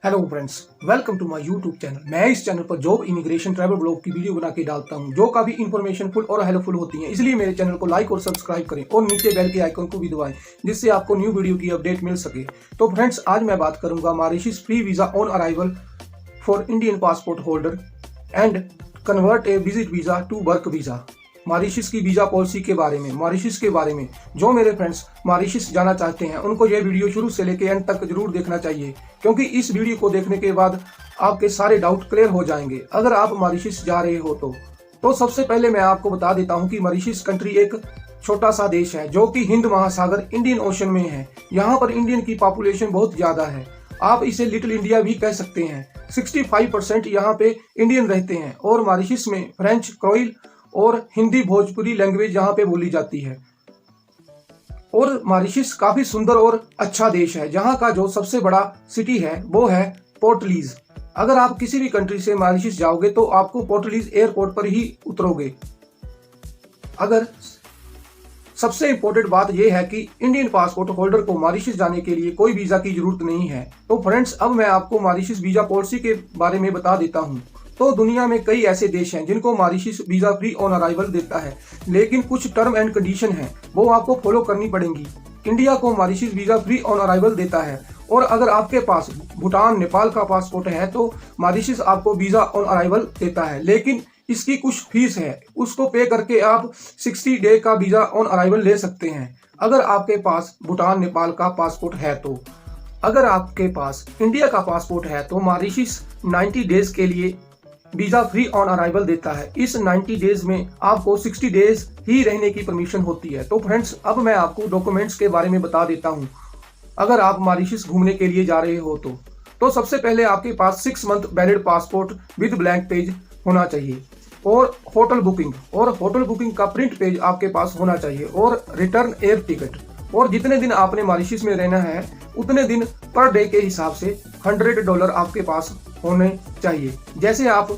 Hello friends, welcome to my YouTube channel. मैं इस channel पर जॉब, इमिग्रेशन, ट्रैवल ब्लॉग की वीडियो बना के डालता हूं जो काफी इन्फॉर्मेशनफुल और हेल्पफुल होती हैं। इसलिए मेरे चैनल को लाइक और सब्सक्राइब करें और नीचे बेल के आइकन को भी दबाएं जिससे आपको न्यू वीडियो की अपडेट मिल सके। तो फ्रेंड्स, आज मैं बात करूंगा Mauritius free visa on arrival for Indian passport holder and convert a visit visa to work visa. Mauritius की वीजा पॉलिसी के बारे में, मॉरिशस के बारे में जो मेरे फ्रेंड्स मॉरिशस जाना चाहते हैं उनको यह वीडियो शुरू से लेकर एंड तक जरूर देखना चाहिए, क्योंकि इस वीडियो को देखने के बाद आपके सारे डाउट क्लियर हो जाएंगे अगर आप मॉरिशस जा रहे हो तो सबसे पहले मैं आपको बता देता हूं कि मॉरिशस कंट्री एक छोटा सा देश है जो कि हिंद महासागर इंडियन ओशन में है। यहाँ पर इंडियन की पॉपुलेशन बहुत ज्यादा है, आप इसे लिटिल इंडिया भी कह सकते हैं। 65% यहाँ पे इंडियन रहते हैं और मॉरिशस में फ्रेंच, क्रोइल और हिंदी भोजपुरी लैंग्वेज यहाँ पे बोली जाती है। और मॉरिशस काफी सुंदर और अच्छा देश है। जहाँ का जो सबसे बड़ा सिटी है वो है पोर्ट लुइस। अगर आप किसी भी कंट्री से मॉरिशस जाओगे तो आपको पोर्ट लुइस एयरपोर्ट पर ही उतरोगे। अगर सबसे इंपॉर्टेंट बात यह है कि इंडियन पासपोर्ट होल्डर को मॉरिशस जाने के लिए कोई वीजा की जरूरत नहीं है। तो फ्रेंड्स, अब मैं आपको मॉरिशस वीजा पॉलिसी के बारे में बता देता हूँ। तो दुनिया में कई ऐसे देश हैं जिनको Mauritius visa free on arrival देता है, लेकिन कुछ टर्म एंड कंडीशन है वो आपको फॉलो करनी पड़ेंगी। इंडिया को Mauritius visa free on arrival देता है, और अगर आपके पास भूटान, नेपाल का पासपोर्ट है तो मॉरिशस आपको वीजा ऑन अराइवल देता है, लेकिन इसकी कुछ फीस है, उसको पे करके आप 60 डे का वीजा ऑन अराइवल ले सकते हैं अगर आपके पास भूटान, नेपाल का पासपोर्ट है। तो अगर आपके पास इंडिया का पासपोर्ट है तो मॉरिशस 90 डेज के लिए वीजा फ्री ऑन अराइवल देता है। इस 90 डेज में आपको 60 डेज ही रहने की परमिशन होती है। तो फ्रेंड्स, अब मैं आपको डॉक्यूमेंट्स के बारे में बता देता हूं अगर आप मॉरिशस घूमने के लिए जा रहे हो तो सबसे पहले आपके पास 6 month valid passport with blank page होना चाहिए, और होटल बुकिंग का प्रिंट पेज आपके पास होना चाहिए, और रिटर्न एयर टिकट। और जितने दिन आपने मॉरिशस में रहना है उतने दिन पर डे के हिसाब से $100 आपके पास होने चाहिए। जैसे आप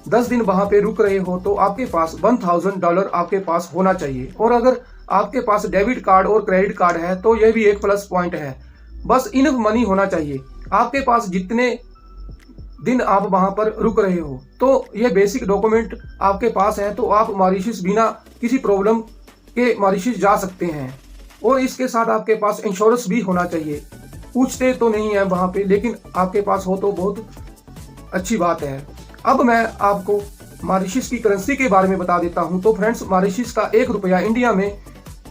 10 दिन वहां पे रुक रहे हो तो आपके पास $1000 आपके पास होना चाहिए। और अगर आपके पास डेबिट कार्ड और क्रेडिट कार्ड है तो यह भी एक प्लस पॉइंट है। बस इनफ मनी होना चाहिए आपके पास जितने दिन आप वहां पर रुक रहे हो। तो ये बेसिक डॉक्यूमेंट आपके पास है तो आप मॉरिशस बिना किसी प्रॉब्लम के मॉरिशस जा सकते हैं। और इसके साथ आपके पास इंश्योरेंस भी होना चाहिए। पूछते तो नहीं है वहां पे, लेकिन आपके पास हो तो बहुत अच्छी बात है। अब मैं आपको मॉरिशस की करेंसी के बारे में बता देता हूं। तो फ्रेंड्स, मॉरिशस का 1 रुपया इंडिया में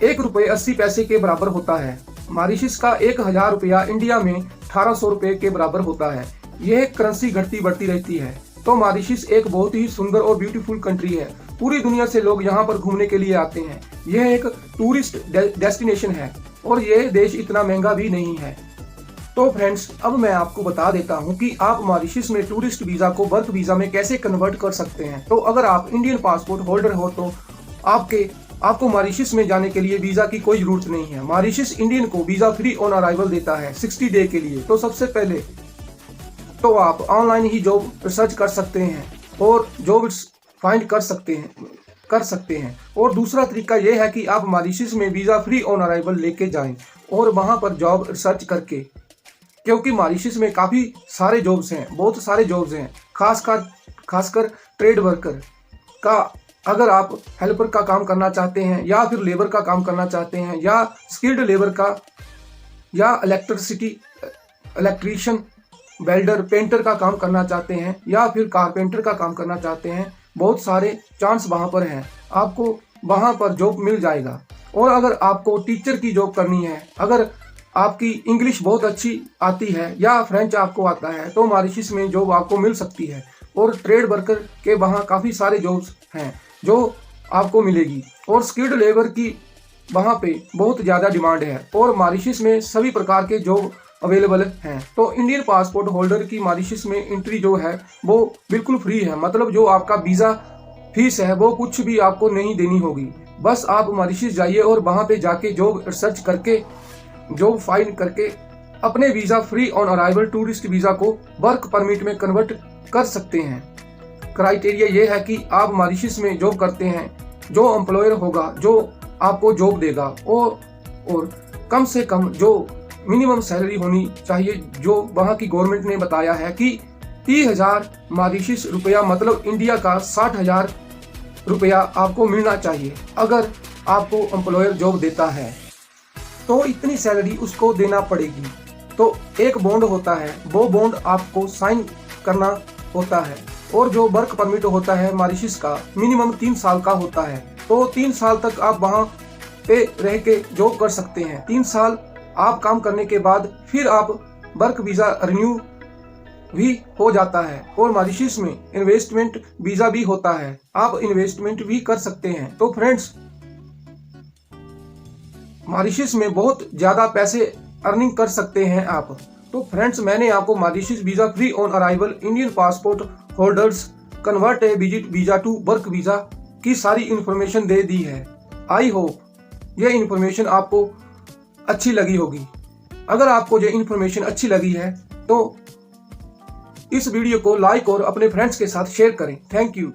1 रुपये 80 पैसे के बराबर होता है। मॉरिशस का 1000 रुपया इंडिया में 1800 रुपये के बराबर होता है। यह करेंसी घटती बढ़ती रहती है। तो मॉरिशस एक बहुत ही सुंदर और ब्यूटीफुल कंट्री है। पूरी दुनिया से लोग यहाँ पर घूमने के लिए आते हैं। यह एक टूरिस्ट डेस्टिनेशन है और यह देश इतना महंगा भी नहीं है। तो फ्रेंड्स, अब मैं आपको बता देता हूं कि आप मॉरिशस में टूरिस्ट वीजा को वर्क वीजा में कैसे कन्वर्ट कर सकते हैं। तो अगर आप इंडियन पासपोर्ट होल्डर हो तो आपको मॉरिशस में जाने के लिए वीजा की कोई जरूरत नहीं है। मॉरिशस इंडियन को वीजा फ्री ऑन अराइवल देता है 60 डे के लिए। तो सबसे पहले तो आप ऑनलाइन ही जॉब रिसर्च कर सकते हैं और जॉब फाइंड कर सकते हैं। और दूसरा तरीका यह है कि आप मॉरिशस में वीजा फ्री ऑन अराइवल लेके जाएं और वहां पर जॉब रिसर्च करके, क्योंकि मॉरिशस में काफी सारे जॉब्स हैं, बहुत सारे जॉब्स हैं, खासकर ट्रेड वर्कर का। अगर आप हेल्पर का काम करना चाहते हैं या फिर लेबर का काम करना चाहते हैं या स्किल्ड लेबर का या इलेक्ट्रीशियन, वेल्डर, पेंटर का काम करना चाहते हैं या फिर कारपेंटर का काम करना चाहते हैं, बहुत सारे चांस वहां पर हैं, आपको वहां पर जॉब मिल जाएगा। और अगर आपको टीचर की जॉब करनी है, अगर आपकी इंग्लिश बहुत अच्छी आती है या फ्रेंच आपको आता है तो मॉरिशस में जॉब आपको मिल सकती है। और ट्रेड वर्कर के वहाँ काफ़ी सारे जॉब्स हैं जो आपको मिलेगी। और स्किल्ड लेबर की वहाँ पे बहुत ज़्यादा डिमांड है और मॉरिशस में सभी प्रकार के जॉब अवेलेबल हैं। तो इंडियन पासपोर्ट होल्डर की मॉरिशस में एंट्री जो है वो बिल्कुल फ्री है। मतलब जो आपका वीज़ा फीस है वो कुछ भी आपको नहीं देनी होगी। बस आप मॉरिशस जाइए और वहाँ पे जाके जॉब रिसर्च करके, जॉब फाइंड करके अपने visa free on arrival tourist visa को वर्क परमिट में कन्वर्ट कर सकते हैं। क्राइटेरिया ये है कि आप मॉरिशस में जॉब करते हैं, जो एम्प्लॉयर होगा जो आपको जॉब देगा और कम से कम जो मिनिमम सैलरी होनी चाहिए, जो वहाँ की गवर्नमेंट ने बताया है कि 30,000 मॉरिशस रुपया मतलब इंडिया का 60,000 रुपया आपको मिलना चाहिए अगर आपको एम्प्लॉयर जॉब देता है, तो इतनी सैलरी उसको देना पड़ेगी। तो एक बॉन्ड होता है, वो बॉन्ड आपको साइन करना होता है, और जो वर्क परमिट होता है मॉरिशस का मिनिमम 3 साल का होता है। तो 3 साल तक आप वहाँ पे रह के जॉब कर सकते हैं। 3 साल आप काम करने के बाद फिर आप वर्क वीज़ा रिन्यू भी हो जाता है, और मॉरिशस में इन्वेस्टमेंट वीज़ा भी होता है, आप इन्वेस्टमेंट भी कर सकते हैं। तो फ्रेंड्स, मॉरिशस में बहुत ज़्यादा पैसे अर्निंग कर सकते हैं आप। तो फ्रेंड्स, मैंने आपको Mauritius visa free on arrival Indian passport holders convert a visit visa to work visa की सारी इन्फॉर्मेशन दे दी है। आई होप यह इन्फॉर्मेशन आपको अच्छी लगी होगी। अगर आपको यह इन्फॉर्मेशन अच्छी लगी है तो इस वीडियो को लाइक और अपने फ्रेंड्स के साथ शेयर करें। Thank you.